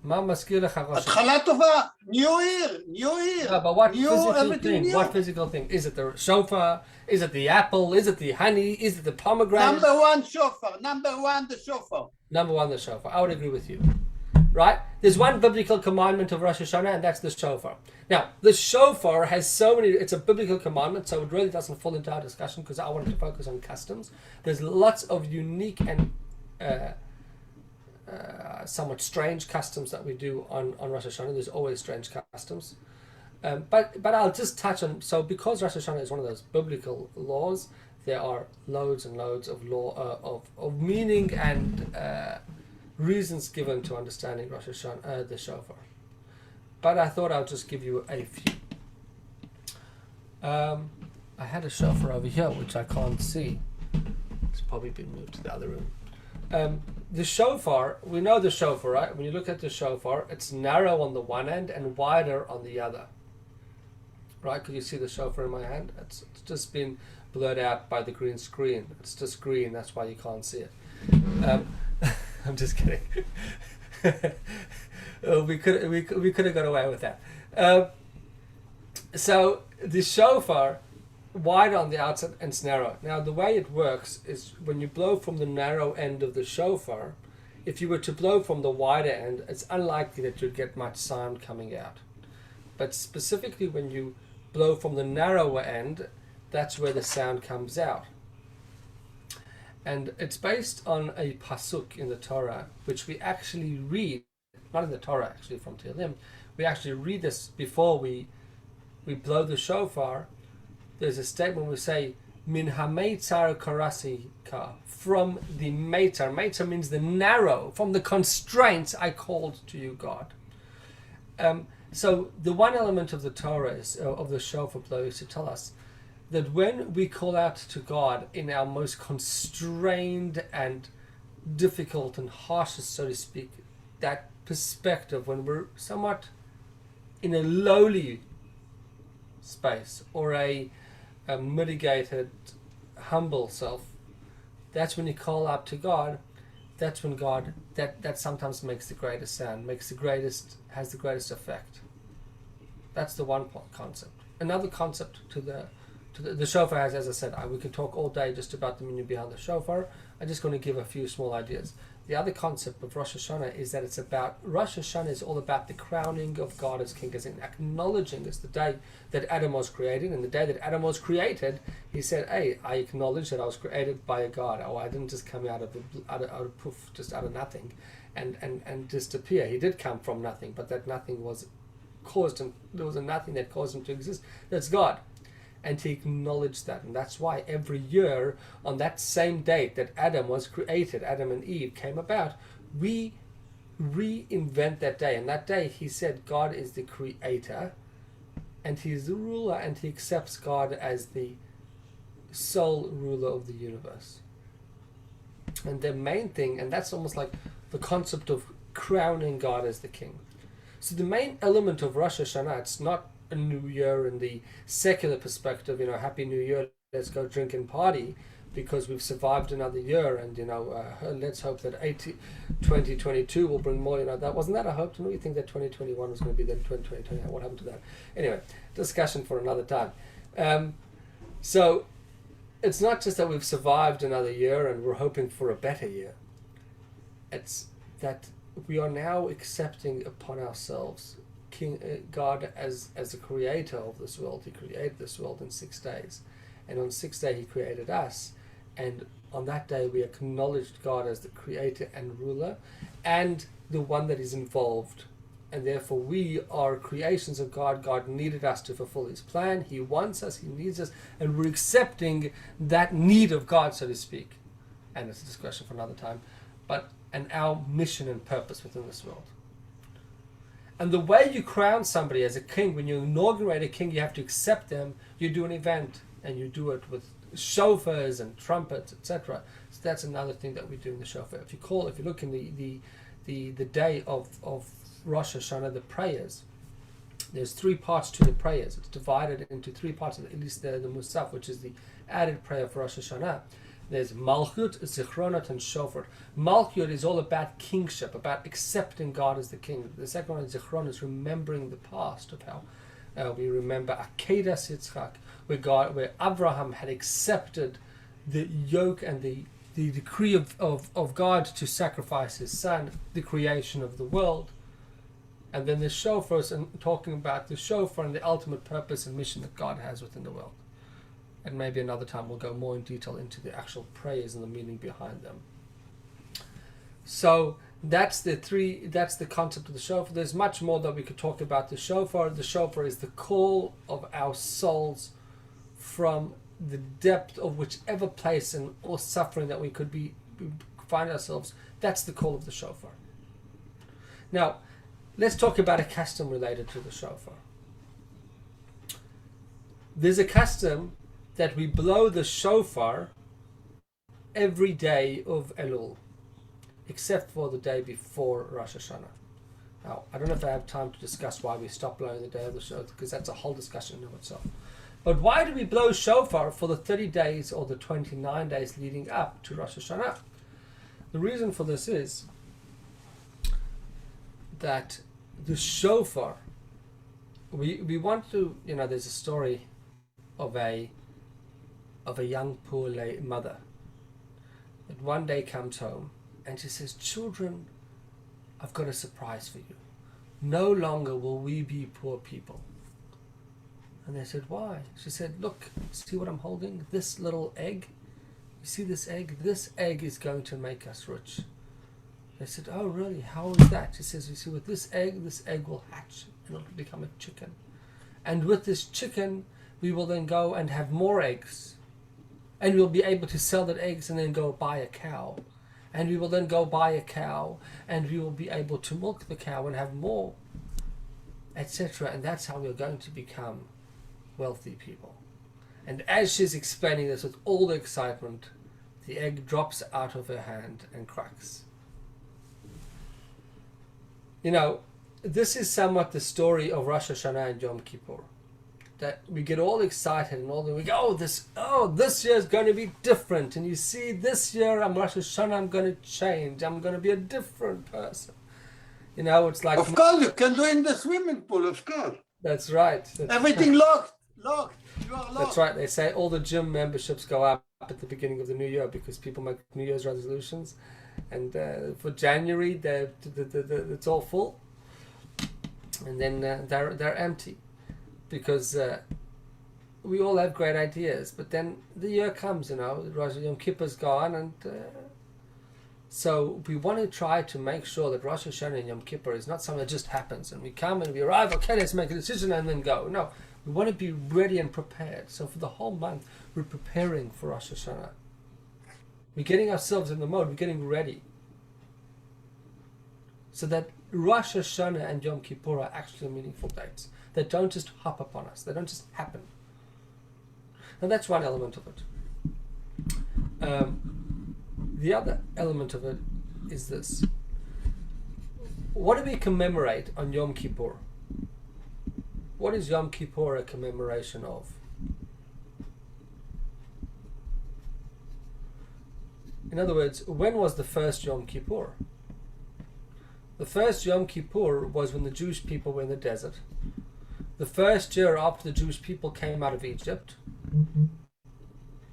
מה מזכיר לך ראש השנה? התחלה טובה. New Year. New Year. No, but what New, physical everything thing? new. What physical thing? Is it the shofar? Is it the apple? Is it the honey? Is it the pomegranate? Number one, shofar. Number one, the shofar. Number one, the shofar. I would agree with you. Right? There's one biblical commandment of Rosh Hashanah, and that's the shofar. Now, the shofar has so many, it's a biblical commandment, so it really doesn't fall into our discussion because I wanted to focus on customs. There's lots of unique and somewhat strange customs that we do on Rosh Hashanah. There's always strange customs. But I'll just touch on, so because Rosh Hashanah is one of those biblical laws, there are loads and loads of law of meaning and reasons given to understanding Rosh Hashanah, the shofar. But I thought I'll just give you a few. I had a shofar over here, which I can't see. It's probably been moved to the other room. The shofar, we know the shofar, right? When you look at the shofar, it's narrow on the one end and wider on the other. Right? Could you see the shofar in my hand? It's just been blurred out by the green screen. It's just green, that's why you can't see it. I'm just kidding. We could have got away with that. So the shofar, wide on the outside and it's narrow. Now the way it works is when you blow from the narrow end of the shofar, if you were to blow from the wider end, it's unlikely that you'd get much sound coming out. But specifically when you blow from the narrower end, that's where the sound comes out. And it's based on a pasuk in the Torah, which we actually read, not in the Torah actually, from Tehillim. We actually read this before we blow the shofar. There's a statement we say, Min ha-meitzar karasika, from the meitzar. Meitzar means the narrow, from the constraints I called to you, God. So the one element of the Torah is, of the shofar blow is to tell us that when we call out to God in our most constrained and difficult and harshest, so to speak, that perspective, when we're somewhat in a lowly space or a mitigated, humble self, that's when you call out to God. That's when God, that sometimes makes the greatest sound, has the greatest effect. That's the one concept. Another concept to the shofar has, as I said, we can talk all day just about the meaning behind the shofar. I'm just going to give a few small ideas. The other concept of Rosh Hashanah is that Rosh Hashanah is all about the crowning of God as King, as in acknowledging it's the day that Adam was created, and the day that Adam was created, he said, hey, I acknowledge that I was created by a God. Oh, I didn't just come out of poof, just out of nothing and disappear. He did come from nothing, but that nothing was caused him, there was a nothing that caused him to exist. That's God. And he acknowledged that, and that's why every year on that same date that Adam was created, Adam and Eve came about, we reinvent that day. And that day he said God is the creator and he's the ruler, and he accepts God as the sole ruler of the universe. And the main thing, and that's almost like the concept of crowning God as the king. So the main element of Rosh Hashanah, it's not a new year in the secular perspective, Happy New Year, let's go drink and party because we've survived another year, and let's hope that 2022 will bring more. That wasn't that a hope? Didn't we think that 2021 was going to be then 2020? What happened to that? Anyway, discussion for another time. So it's not just that we've survived another year and we're hoping for a better year. It's that we are now accepting upon ourselves God as the creator of this world. He created this world in 6 days, and on 6th day he created us, and on that day we acknowledged God as the creator and ruler and the one that is involved and therefore we are creations of God. God needed us to fulfill his plan. He wants us, he needs us, and we're accepting that need of God, so to speak. And it's a discussion for another time. And our mission and purpose within this world. And the way you crown somebody as a king, when you inaugurate a king, you have to accept them. You do an event, and you do it with shofars and trumpets, etc. So that's another thing that we do in the shofar. If you look in the day of Rosh Hashana, the prayers, there's 3 parts to the prayers. It's divided into 3 parts, at least the Musaf, which is the added prayer for Rosh Hashanah. There's Malchut, Zichronot, and Shofar. Malchut is all about kingship, about accepting God as the king. The second one, Zichron, is remembering the past of how we remember Akedas Yitzchak, where Abraham had accepted the yoke and the decree of God to sacrifice his son, the creation of the world. And then the shofars, and talking about the shofar and the ultimate purpose and mission that God has within the world. And maybe another time we'll go more in detail into the actual prayers and the meaning behind them. So that's the concept of the shofar. There's much more that we could talk about the shofar. The shofar is the call of our souls from the depth of whichever place and or suffering that we could find ourselves. That's the call of the shofar. Now, let's talk about a custom related to the shofar. There's a custom that we blow the shofar every day of Elul, except for the day before Rosh Hashanah. Now, I don't know if I have time to discuss why we stop blowing the day of the shofar, because that's a whole discussion in of itself. But why do we blow shofar for the 30 days or the 29 days leading up to Rosh Hashanah? The reason for this is that the shofar, we want to, there's a story of a young poor mother that one day comes home and she says, "Children, I've got a surprise for you. No longer will we be poor people." And they said, "Why?" She said, "Look, see what I'm holding? This little egg? You see this egg? This egg is going to make us rich." They said, "Oh, really? How is that?" She says, "You see, with this egg will hatch and it'll become a chicken. And with this chicken, we will then go and have more eggs. And we'll be able to sell that eggs and then go buy a cow. And we will then go buy a cow and we will be able to milk the cow and have more, etc. And that's how we're going to become wealthy people." And as she's explaining this with all the excitement, the egg drops out of her hand and cracks. This is somewhat the story of Rosh Hashanah and Yom Kippur. That we get all excited and we go, this year is going to be different. And you see, this year I'm Rosh Hashanah, I'm going to change. I'm going to be a different person. It's like... Of course, you can do in the swimming pool, of course. That's right. Everything locked. You are locked. That's right. They say all the gym memberships go up at the beginning of the new year because people make New Year's resolutions. And for January, it's all full. And then they're empty. Because we all have great ideas, but then the year comes, Rosh Yom Kippur's gone, and so we want to try to make sure that Rosh Hashanah and Yom Kippur is not something that just happens, and we come and we arrive, okay, let's make a decision and then go. No, we want to be ready and prepared. So for the whole month, we're preparing for Rosh Hashanah. We're getting ourselves in the mode, we're getting ready. So that Rosh Hashanah and Yom Kippur are actually meaningful dates. They don't just hop upon us. They don't just happen. And that's one element of it. The other element of it is this. What do we commemorate on Yom Kippur? What is Yom Kippur a commemoration of? In other words, when was the first Yom Kippur? The first Yom Kippur was when the Jewish people were in the desert. The first year after the Jewish people came out of Egypt,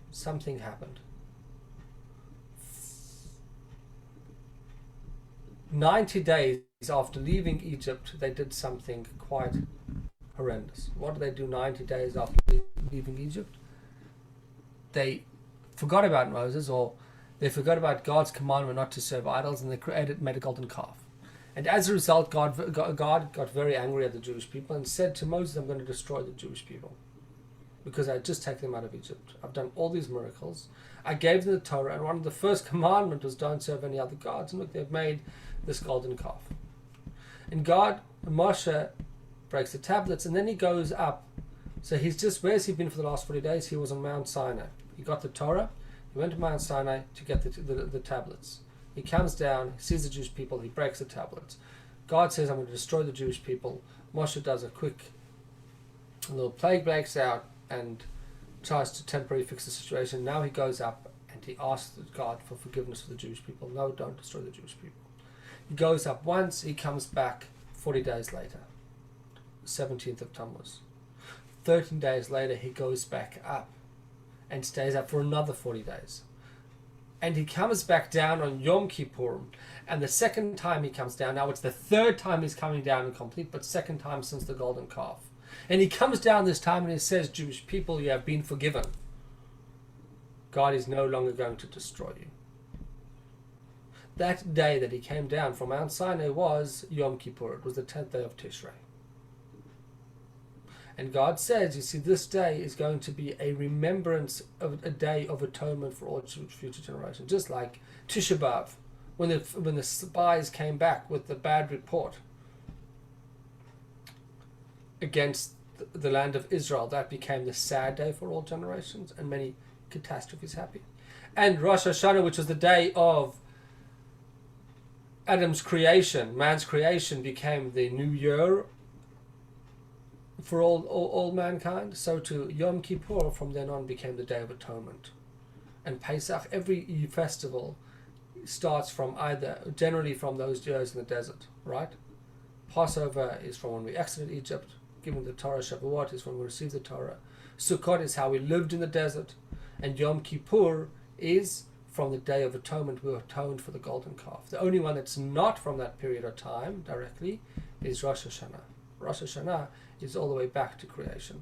something happened. 90 days after leaving Egypt, they did something quite horrendous. What did they do 90 days after leaving Egypt? They forgot about Moses, or they forgot about God's commandment not to serve idols, and they made a golden calf. And as a result, God got very angry at the Jewish people and said to Moses, I'm going to destroy the Jewish people because I had just taken them out of Egypt. I've done all these miracles. I gave them the Torah, and one of the first commandments was don't serve any other gods. And look, they've made this golden calf. And Moshe breaks the tablets, and then he goes up. So where's he been for the last 40 days? He was on Mount Sinai. He got the Torah. He went to Mount Sinai to get the tablets. He comes down, he sees the Jewish people, he breaks the tablets. God says, I'm going to destroy the Jewish people. Moshe does a little plague breaks out and tries to temporarily fix the situation. Now he goes up and he asks God for forgiveness for the Jewish people. No, don't destroy the Jewish people. He goes up once, he comes back 40 days later, 17th of Tammuz. 13 days later, he goes back up and stays up for another 40 days. And he comes back down on Yom Kippur. And the second time he comes down, now it's the third time he's coming down in complete, but second time since the golden calf. And he comes down this time and he says, Jewish people, you have been forgiven. God is no longer going to destroy you. That day that he came down from Mount Sinai was Yom Kippur. It was the 10th day of Tishrei. And God says, you see, this day is going to be a remembrance of a day of atonement for all future generations. Just like Tisha B'Av, when the spies came back with the bad report against the land of Israel, that became the sad day for all generations, and many catastrophes happened. And Rosh Hashana, which was the day of Adam's creation, man's creation, became the new year for all mankind. So to Yom Kippur from then on became the Day of Atonement. And Pesach, every festival starts from generally from those years in the desert, right? Passover is from when we exited Egypt, given the Torah. Shavuot is when we received the Torah. Sukkot is how we lived in the desert. And Yom Kippur is from the Day of Atonement. We atoned for the golden calf. The only one that's not from that period of time directly is Rosh Hashana. Rosh Hashana is all the way back to creation.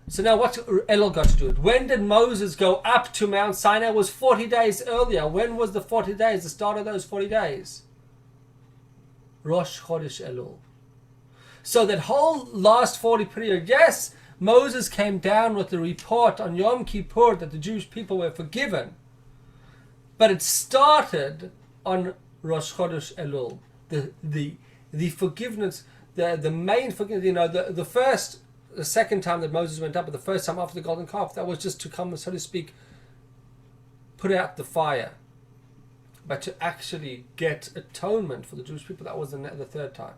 So now what's Elul got to do it? When did Moses go up to Mount Sinai? It was 40 days earlier. When was the 40 days, the start of those 40 days? Rosh Chodesh Elul. So that whole last 40 period, yes, Moses came down with the report on Yom Kippur that the Jewish people were forgiven. But it started on Rosh Chodesh Elul. The forgiveness, the main forgiveness, the second time that Moses went up, but the first time after the golden calf, that was just to come, so to speak, put out the fire. But to actually get atonement for the Jewish people, that was the third time,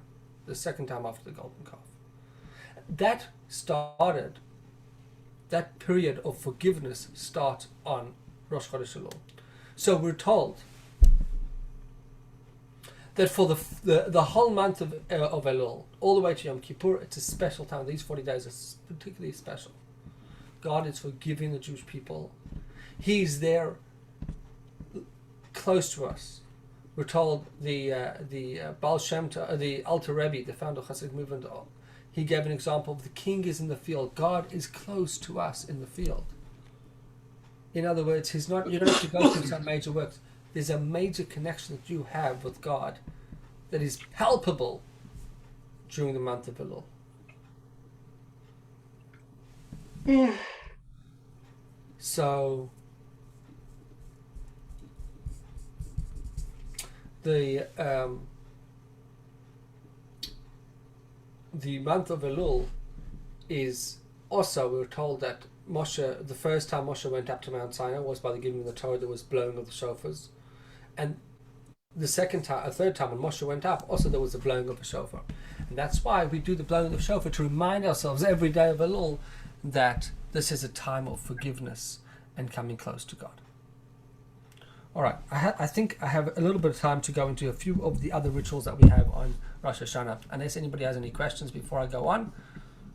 the second time after the golden calf. That period of forgiveness starts on Rosh Chodesh Elul. So we're told that for the whole month of Elul, all the way to Yom Kippur, it's a special time. These 40 days are particularly special. God is forgiving the Jewish people. He's there, close to us. We're told the Baal Shem Tov, the Alter Rebbe, the founder of Hasidic movement, he gave an example of the king is in the field. God is close to us in the field. In other words, you don't have to go through some major works. There's a major connection that you have with God that is palpable during the month of Elul. So the month of Elul is also, we're told that Moshe, the first time Moshe went up to Mount Sinai was by the giving of the Torah. There was blowing of the shofars. And the third time when Moshe went up, also there was the blowing of a shofar. And that's why we do the blowing of the shofar, to remind ourselves every day of Elul that this is a time of forgiveness and coming close to God. All right, I think I have a little bit of time to go into a few of the other rituals that we have on Rosh Hashanah. Unless anybody has any questions before I go on.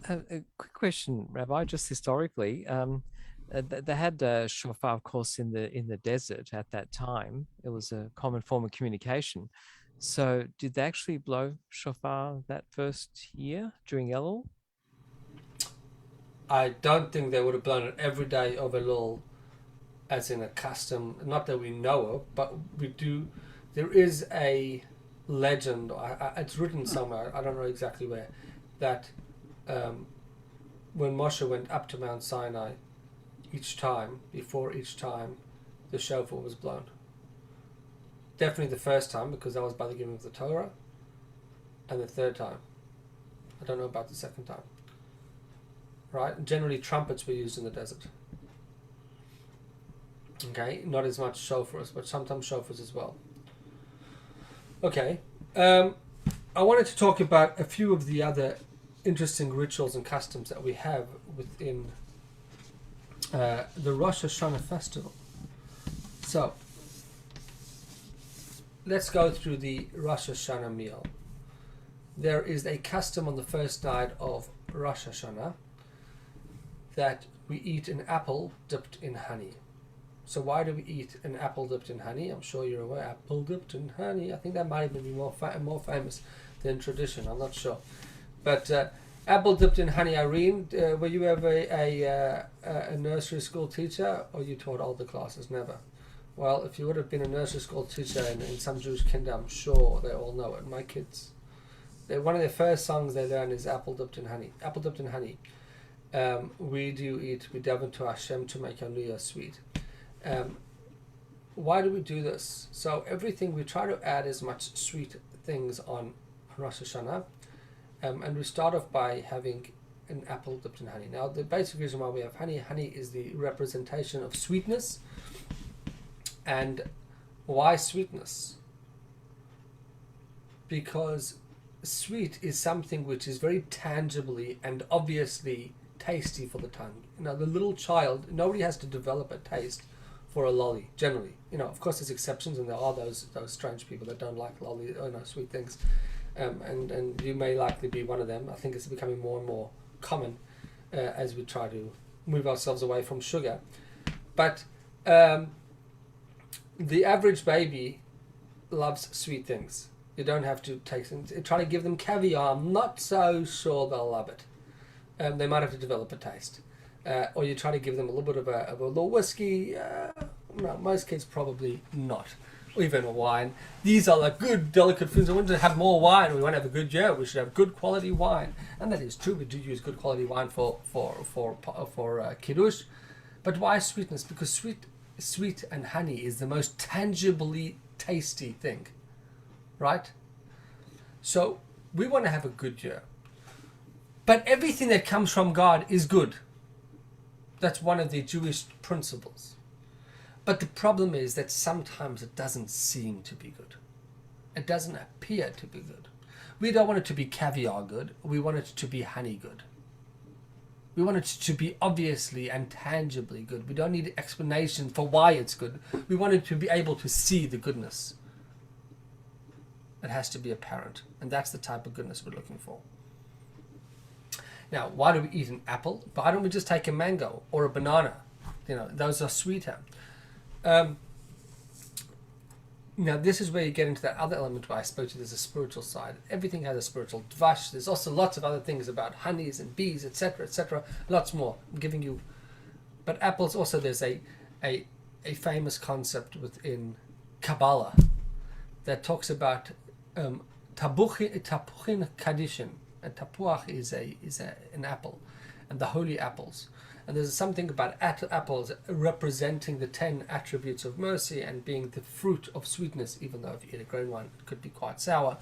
A quick question, Rabbi, just historically. They had shofar, of course, in the desert at that time. It was a common form of communication. So did they actually blow shofar that first year during Elul? I don't think they would have blown it every day of Elul as in a custom, not that we know of, but we do. there is a legend, it's written somewhere, I don't know exactly where, that when Moshe went up to Mount Sinai, before each time, the shofar was blown. Definitely the first time, because that was by the giving of the Torah, and the third time. I don't know about the second time. Right? Generally, trumpets were used in the desert. Okay, not as much shofars, but sometimes shofars as well. Okay, I wanted to talk about a few of the other interesting rituals and customs that we have within the Rosh Hashana festival. So, let's go through the Rosh Hashana meal. There is a custom on the first night of Rosh Hashana that we eat an apple dipped in honey. So why do we eat an apple dipped in honey? I'm sure you're aware, apple dipped in honey. I think that might even be more famous than tradition. I'm not sure. But apple dipped in honey, Irene, were you ever a nursery school teacher, or you taught older classes? Never. Well, if you would have been a nursery school teacher in some Jewish kingdom, I'm sure they all know it. My kids, one of their first songs they learn is apple dipped in honey. Apple dipped in honey. We do eat, we delve into Hashem to make our New Year sweet. Why do we do this? So everything, we try to add as much sweet things on Rosh Hashanah, and we start off by having an apple dipped in honey. Now the basic reason why we have honey is the representation of sweetness. And why sweetness? Because sweet is something which is very tangibly and obviously tasty for the tongue. The little child, nobody has to develop a taste for a lolly, generally. Of course there's exceptions, and there are those strange people that don't like lolly, sweet things. And you may likely be one of them. I think it's becoming more and more common as we try to move ourselves away from sugar. But the average baby loves sweet things. You don't have to try to give them caviar. I'm not so sure they'll love it. They might have to develop a taste. Or you try to give them a little bit of a little whiskey. No, most kids probably not. Or even a wine. These are like good, delicate foods. I want to have more wine. We want to have a good year. We should have good quality wine. And that is true. We do use good quality wine for kiddush. But why sweetness? Because sweet and honey is the most tangibly tasty thing, right? So we want to have a good year, but everything that comes from God is good. That's one of the Jewish principles. But the problem is that sometimes it doesn't seem to be good. It doesn't appear to be good. We don't want it to be caviar good. We want it to be honey good. We want it to be obviously and tangibly good. We don't need explanation for why it's good. We want it to be able to see the goodness. It has to be apparent. And that's the type of goodness we're looking for. Now, why do we eat an apple? Why don't we just take a mango or a banana? Those are sweeter. Now, this is where you get into that other element where I spoke to. There's a spiritual side. Everything has a spiritual dvash. There's also lots of other things about honeys and bees, etc., lots more. I'm giving you. But apples also, there's a famous concept within Kabbalah that talks about tapuchin kadishin. And tapuach is an apple, and the holy apples. And there's something about apples representing the 10 attributes of mercy and being the fruit of sweetness, even though if you eat a green one, it could be quite sour.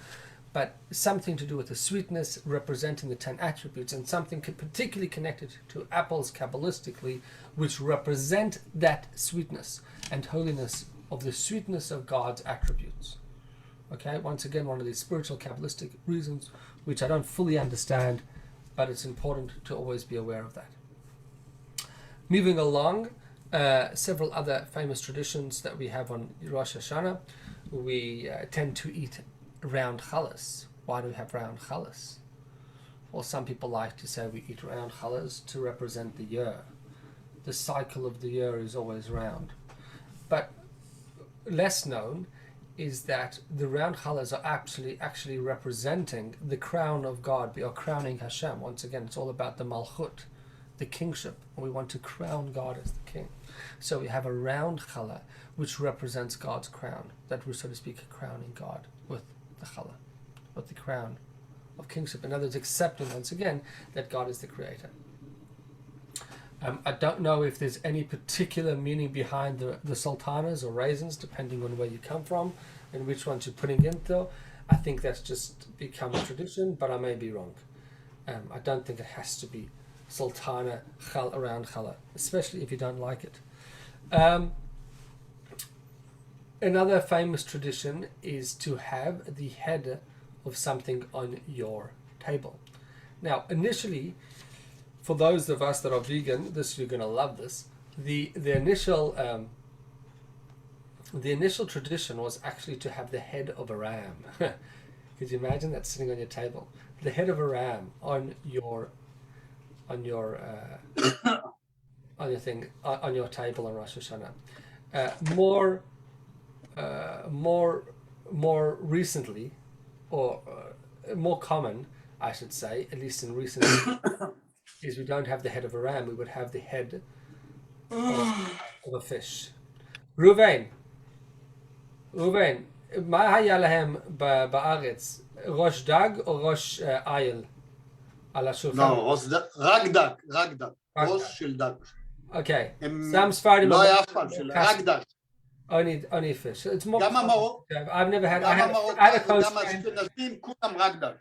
But something to do with the sweetness representing the 10 attributes, and something particularly connected to apples Kabbalistically, which represent that sweetness and holiness of the sweetness of God's attributes. Okay, once again, one of these spiritual Kabbalistic reasons, which I don't fully understand, but it's important to always be aware of that. Moving along, several other famous traditions that we have on Rosh Hashana. We tend to eat round challahs. Why do we have round challahs? Well, some people like to say we eat round challahs to represent the year. The cycle of the year is always round. But less known is that the round challahs are actually representing the crown of God. We are crowning Hashem. Once again, it's all about the malchut, the kingship, and we want to crown God as the king. So we have a round challah, which represents God's crown, that we're, so to speak, crowning God with the challah, with the crown of kingship. In other words, accepting once again that God is the creator. I don't know if there's any particular meaning behind the sultanas or raisins, depending on where you come from and which ones you're putting in, though. I think that's just become a tradition, but I may be wrong. I don't think it has to be sultana around challah, especially if you don't like it. Another famous tradition is to have the head of something on your table. Now, initially, for those of us that are vegan, you're going to love this. The initial tradition was actually to have the head of a ram. Could you imagine that sitting on your table? The head of a ram on your thing, on your table on Rosh Hashanah. More recently, or more common, I should say, at least in recent is we don't have the head of a ram, we would have the head of a fish. Ruvain, מה היה להם בארץ? ראש דג או ראש עיל על השולחן? לא, רק דג, ראש של דג. Okay, some Sfardim לא היה אף פעם של רק דג. Only fish. It's more. גם המרוקאים, I've never had. גם המרוקאים וגם האשכנזים, כולם רק דג.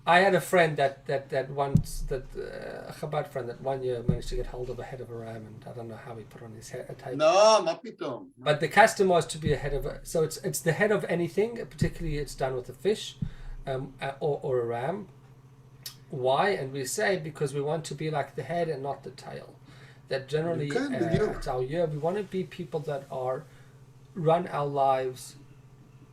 I had a friend that once, a Chabad friend that one year managed to get hold of a head of a ram, and I don't know how he put on his head a table. לא, מה פתאום. But the custom was to be a head of a, so it's the head of anything, particularly it's done with a fish, or a ram. Why? And we say because we want to be like the head and not the tail. That generally, it's our year. We want to be people that run our lives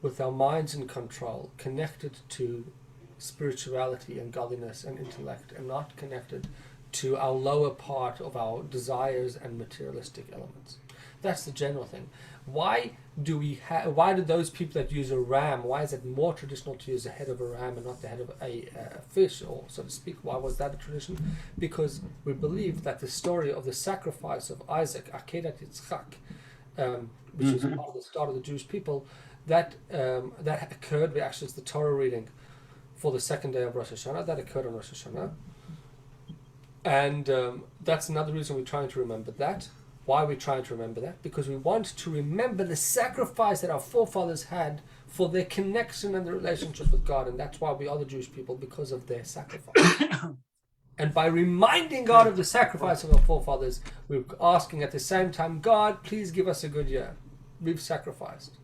with our minds in control, connected to spirituality and godliness and intellect, and not connected to our lower part of our desires and materialistic elements. That's the general thing. Why do those people that use a ram, why is it more traditional to use the head of a ram and not the head of a fish, or so to speak? Why was that a tradition? Because we believe that the story of the sacrifice of Isaac, Akedat Yitzchak, which is part of the start of the Jewish people, that occurred, actually it's the Torah reading for the second day of Rosh Hashanah, that occurred on Rosh Hashanah. And that's another reason we're trying to remember that. Why are we trying to remember that? Because we want to remember the sacrifice that our forefathers had for their connection and the relationship with God. And that's why we are the Jewish people, because of their sacrifice. And by reminding God of the sacrifice of our forefathers, we're asking at the same time, God, please give us a good year. We've sacrificed.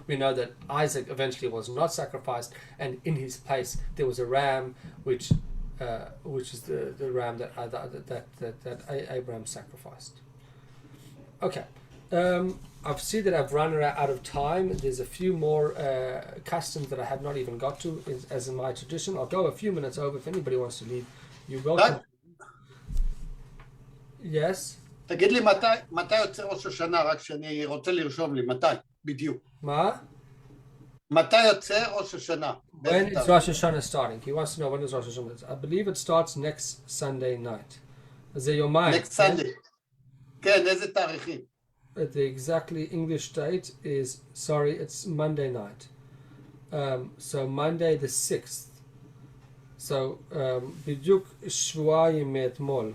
We know that Isaac eventually was not sacrificed, and in his place there was a ram, which is the ram that Abraham sacrificed. Okay, I see that I've run out of time. There's a few more customs that I have not even got to, as in my tradition. I'll go a few minutes over. If anybody wants to leave, you're welcome. Yes. תגיד לי מתי יוצא ראש השנה, רק שאני רוצה לרשום לי, מתי, בדיוק. מה? מתי יוצא ראש השנה? When is Rosh Hashanah starting? He wants to know when is Rosh Hashanah. I believe it starts next Sunday night. זה יומיים. Next Sunday. כן, איזה תאריכים? The exactly English date is, it's Monday night. So Monday the 6th. So בדיוק שבועיים מאתמול.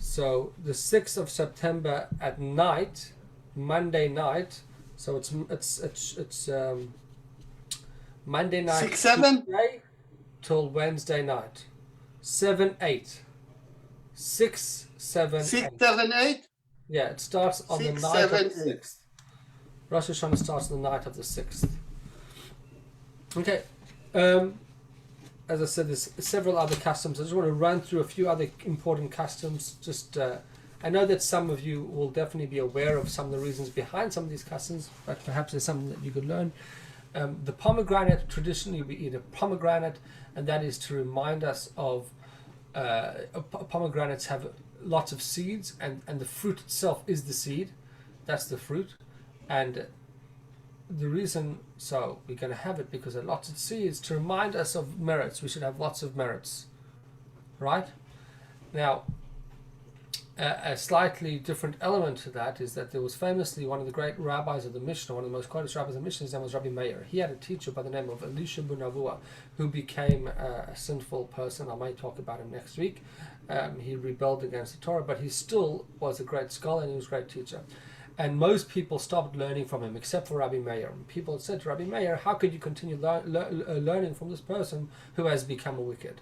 So the 6th of September at night, Monday night. So it's Monday night 6, 7 till Wednesday night. 7, 8. 6, 7, 6, 8. 7, 8. Yeah, it starts on 6, the night 7, of the 6th. Rosh Hashanah starts on the night of the 6th. Okay. As I said, there's several other customs. I just want to run through a few other important customs. I know that some of you will definitely be aware of some of the reasons behind some of these customs, but perhaps there's something that you could learn. The pomegranate, traditionally we eat a pomegranate, and that is to remind us of pomegranates have lots of seeds, and the fruit itself is the seed. That's the fruit. And the reason we're going to have it because of lots of seeds to remind us of merits. We should have lots of merits, right? Now, a slightly different element to that is that there was famously one of the great rabbis of the Mishnah, one of the most quoted rabbis of the Mishnah, his name was Rabbi Meir. He had a teacher by the name of Elisha ben Avua, who became a sinful person. I might talk about him next week. He rebelled against the Torah, but he still was a great scholar and he was a great teacher. And most people stopped learning from him, except for Rabbi Meir. And people said to Rabbi Meir, how could you continue learning from this person who has become a wicked?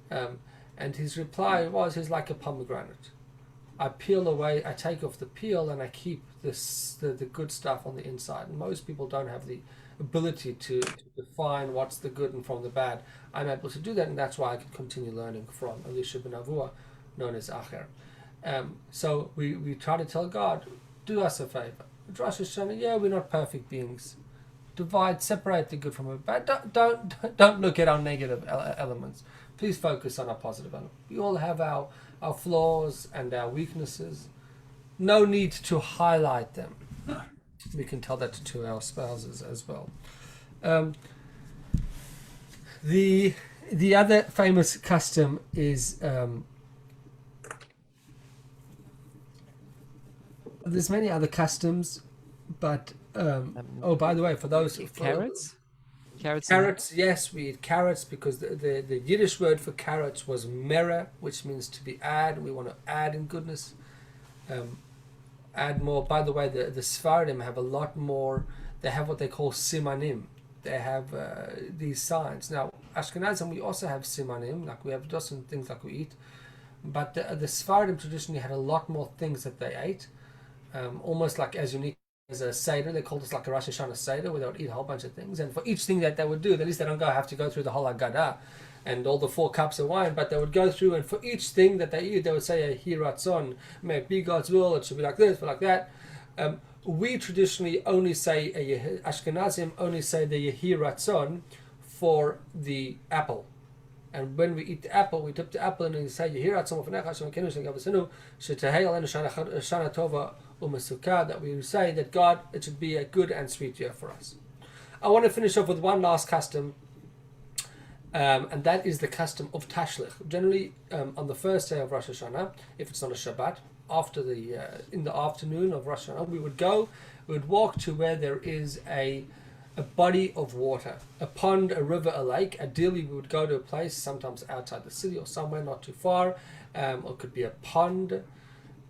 And his reply was, he's like a pomegranate. I peel away, I take off the peel, and I keep the good stuff on the inside. And most people don't have the ability to define what's the good and from the bad. I'm able to do that, and that's why I can continue learning from Elisha ben Avua, known as Acher. So we try to tell God, do us a favor. Rosh Hashanah, yeah, we're not perfect beings. Separate the good from the bad. Don't look at our negative elements. Please focus on our positive element. We all have our flaws and our weaknesses. No need to highlight them. We can tell that to our spouses as well. The other famous custom is there's many other customs, but by the way, for those carrots. Carrots, yes, we eat carrots because the Yiddish word for carrots was merah, which means to be add. We want to add in goodness, add more. By the way, the Sephardim have a lot more. They have what they call simanim. They have these signs. Now, Ashkenazim, we also have simanim, like we have dozen things like we eat. But the Sephardim traditionally had a lot more things that they ate, almost like as unique as a Seder. They called it like a Rosh Hashana Seder, where they would eat a whole bunch of things. And for each thing that they would do, at least they don't have to go through the whole Haggadah and all the 4 cups of wine, but they would go through, and for each thing that they eat, they would say a Yehi Ratzon, may it be God's will, it should be like this, or like that. We traditionally only say, Ashkenazim only say the Yehi Ratzon for the apple. And when we eat the apple, we dip the apple in and we say, Yehi Ratzon v'necha Hashem Elokeinu shegavasenu, shetehei aleinu shana tova u'mesukah, that we say that God, it should be a good and sweet year for us. I want to finish off with one last custom, and that is the custom of tashlich. Generally, on the first day of Rosh Hashanah, if it's not a Shabbat, after in the afternoon of Rosh Hashanah, we would walk to where there is a body of water, a pond, a river, a lake. Ideally, we would go to a place, sometimes outside the city or somewhere not too far, or it could be a pond.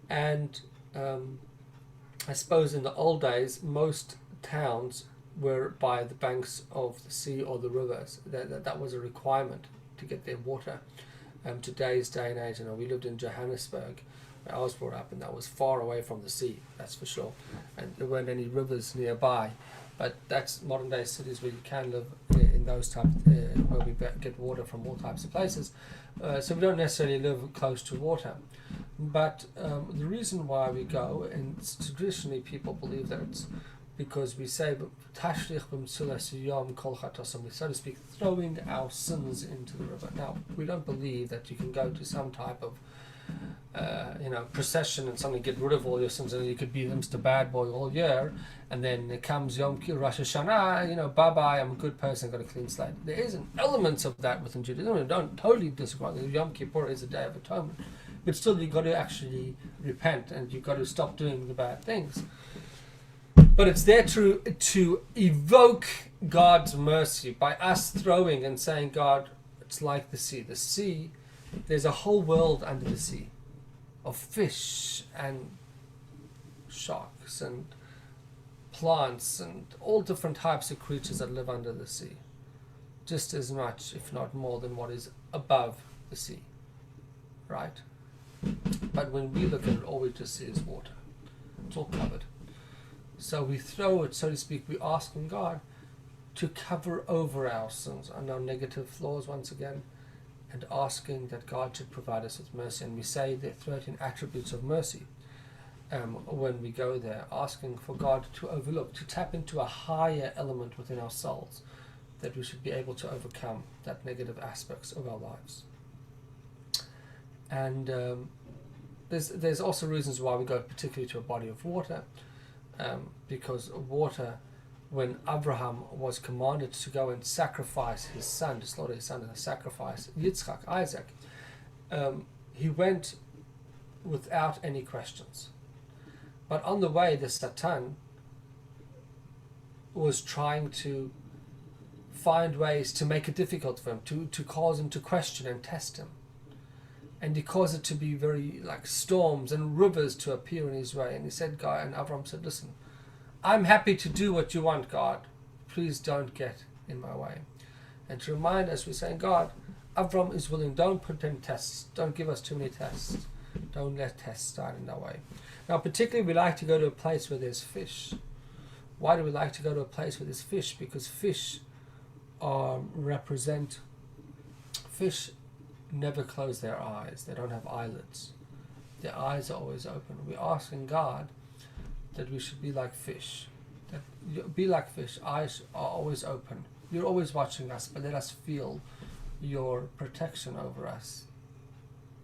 And I suppose in the old days, most towns were by the banks of the sea or the rivers. That was a requirement to get their water. Today's day and age, we lived in Johannesburg, where I was brought up, and that was far away from the sea, that's for sure. And there weren't any rivers nearby. But that's modern day cities where you can live in those types, where we get water from all types of places. So we don't necessarily live close to water. But the reason why we go, and traditionally people believe that it's because we say, Tashlich b'mtzulas yom kol chatosom, so to speak, throwing our sins into the river. Now, we don't believe that you can go to some type of procession and suddenly get rid of all your sins, and you could be Mr. Bad Boy all year, and then it comes Yom Kippur, Rosh Hashanah, bye-bye, I'm a good person, got a clean slate. There is an element of that within Judaism. I don't totally disagree. Yom Kippur is a day of atonement, but still you've got to actually repent, and you've got to stop doing the bad things. But it's there to evoke God's mercy by us throwing and saying, God, it's like the sea. The sea, there's a whole world under the sea of fish and sharks and plants and all different types of creatures that live under the sea. Just as much, if not more, than what is above the sea. Right? But when we look at it, all we just see is water. It's all covered. So we throw it, so to speak, we ask God to cover over our sins and our negative flaws once again, and asking that God should provide us with mercy. And we say the 13 attributes of mercy when we go there, asking for God to overlook, to tap into a higher element within our souls, that we should be able to overcome that negative aspects of our lives. And there's also reasons why we go particularly to a body of water, because water, when Abraham was commanded to go and sacrifice his son, to slaughter his son in a sacrifice, Yitzchak, Isaac, he went without any questions. But on the way, the Satan was trying to find ways to make it difficult for him, to cause him to question and test him. And he caused it to be very like storms and rivers to appear in his way. And he said, God, and Avram said, listen, I'm happy to do what you want, God. Please don't get in my way. And to remind us, we're saying, God, Avram is willing, don't put in tests, don't give us too many tests. Don't let tests start in that way. Now, particularly, we like to go to a place where there's fish. Why do we like to go to a place where there's fish? Because fish represent, fish never close their eyes. They don't have eyelids. Their eyes are always open. We're asking God that we should be like fish. Be like fish. Eyes are always open. You're always watching us, but let us feel your protection over us,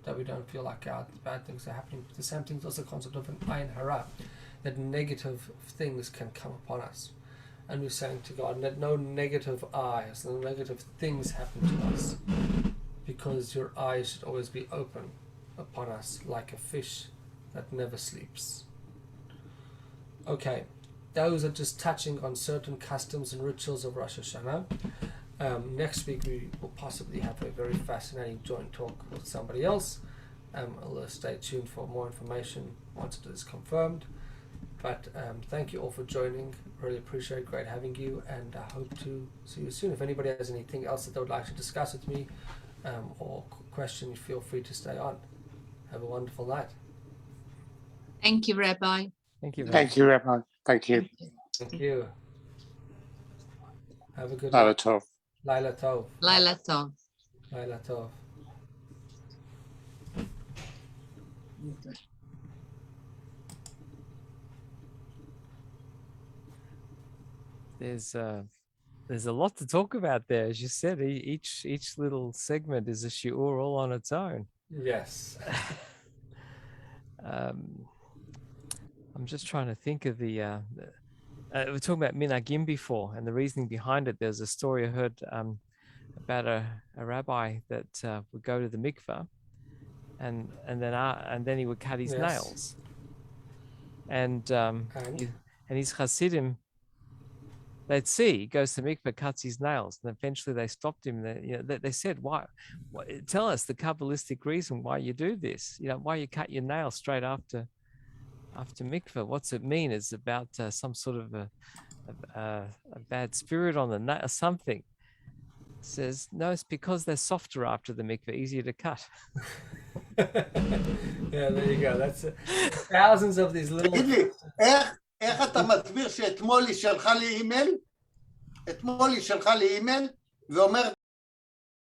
that we don't feel like bad things are happening. The same thing is also a concept of an ayin hara, that negative things can come upon us. And we're saying to God, let no negative eyes, no negative things happen to us, because your eyes should always be open upon us like a fish that never sleeps. Okay, those are just touching on certain customs and rituals of Rosh Hashana. Next week we will possibly have a very fascinating joint talk with somebody else. I'll stay tuned for more information once it is confirmed. But thank you all for joining. Really appreciate it. Great having you, and I hope to see you soon. If anybody has anything else that they would like to discuss with me or question, feel free to stay on. Have a wonderful night. Thank you, Rabbi. Thank you. Thank you, Rabbi. Thank you. Thank you. Have a good Laila night. Tov. Laila Tov. Laila Tov. Laila Tov. There's a lot to talk about there, as you said. Each little segment is a shiur all on its own. Yes. I'm just trying to think of the we're talking about minhagim before, and the reasoning behind it. There's a story I heard about a rabbi that would go to the mikveh, and then he would cut his nails, and his chassidim, they'd see he goes to mikveh, cuts his nails, and eventually they stopped him. They said, "Why? Tell us the Kabbalistic reason why you do this. Why you cut your nails straight after mikveh? What's it mean? It's about some sort of a bad spirit on the nail or something." Says, no, it's because they're softer after the mikveh, easier to cut. Yeah, there you go. That's thousands of these little... תגיד לי, איך אתה מסביר שאתמול היא שלחה לי אימייל ואומרת